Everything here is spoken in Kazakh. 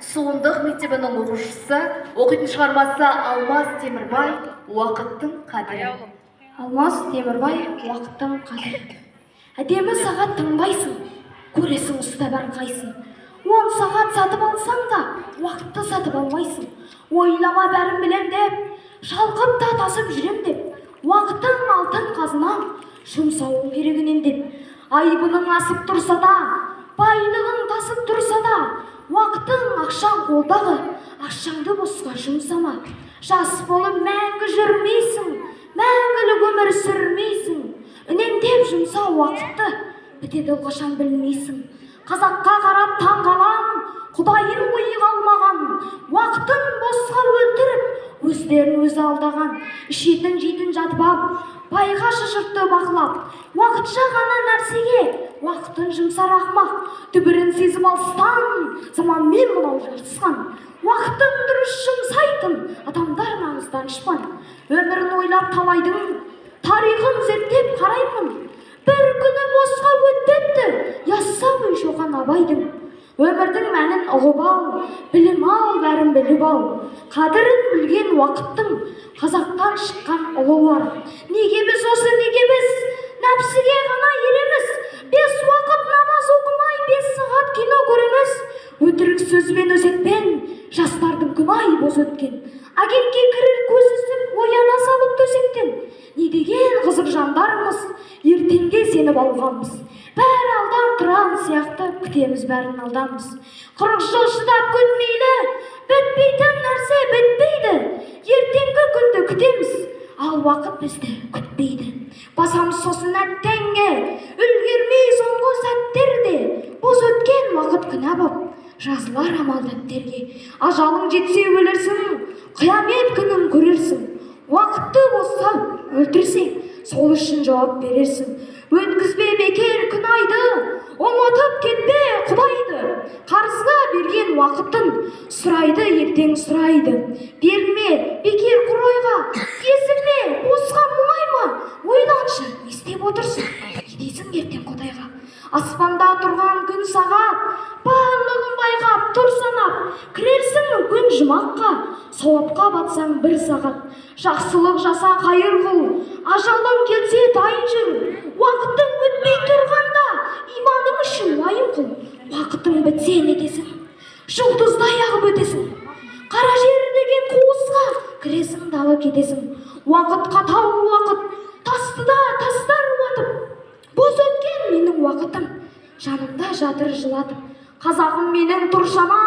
суындық мектебінің оқушысы, оқитын шығармасы Алмас Темірбай, уақыттың қадірі. Алмас Темірбай, уақыттың қадірі. Әдемі сағат тыңбайсың, көресің ұста бар қайсың. 10 сағат сатып алсаң да, уақытты сатып алмайсың. Ойлама бәрін білем деп, шалқып та тасып жүрем деп, уақыттың алтын қазынам, жұмсауың керегінен деп. Айбының асып тұрса да, байлығың тасып тұрса да, уақытың ақшаң қолдағы, ақшаңды босқа жұмсама. Жас болып мәңгі жүрмейсің, мәңгілік өмір сүрмейсің. Үнемдеп жұмса уақытты, бітеді қашан білмейсің. Қазаққа қарап таңғалам, Құдайын ойға алмаған, уақытын босқа өлтіріп, өздерін өзі алдаған. Ішетін жейтін жатып ап, байға шышыртты бақылап, уақытша ғана нәрсеге уақытын жұмсар ақымақ. Түбірін сезіп алыстан, заманмен мынау жарысқан. Уақытын дұрыс жұмсайтын адамдар маңыздан шықпан. Өмірін ойлап талайдың, тарихын зерттеп қараймын. Бір күні босқа өтпепті, яссауи шоқан абайдың. Өмірдің мәнін ұғып ал, білім ал, бәрін біліп ал. Қадірін білген уақыттың қазақтан шыққан ұлылар. Неге біз осы, неге біз нәпсіге ғана ереміз? 5 уақыт намаз оқымай, 5 сағат кино көреміз. Өтірік сөзбен, өсекпен жастардың күн ай бос өткен. Агентке кірір көз үзіп, ояна салып төсектен. Не деген қызық жандармыз, ертеңге сеніп алғанбыз. Бәрі алдан тұран сияқты, күтеміз бәрін алдамыз. 40 жыл шыдап күтмейлі, бітпейтін нәрсе бітпейді. Ертеңгі күнді күтеміз, ал уақыт бізді күтпейді. Басамыз сосын әттенге, үлгермей соңғы сәттерде. Бос өткен уақыт күнә боп, жазылар амал дәптерге. Ажалың жетсе өлерсің, қиямет күнін көрерсің. Уақытты босқа өлтірсең, сол үшін жауап берерсің. Өткізбе бекер күн айды, ұмытып кетпе Құдайды. Қарызға берген уақытын сұрайды, ертең сұрайды. Берме бекер құр ойға, кезірме босқа мұңайма. Ойланшы, не істеп отырсың, не дейсің ертең Құдайға? Аспанда тұрған күн сағат, барлығын байқап тұр санап. Кірерсің мүмкін жұмаққа, сауапқа батсаң 1 сағат. Жақсылық жаса, қайыр қыл, ажалың келсе дайын жүр. Уақытың өтпей тұрғанда, иманың үшін уайым қыл. Уақытың бітсе нетесің, жұлдыздай ағып өтесің. Қара жер деген қуысқа кіресің, далы кетесің. Уақыт қатал уақыт, тасты да тастар уатып. Бос өткен менің уақытым, жанымда жатыр жылатып. Қазағым менің тұр жаман.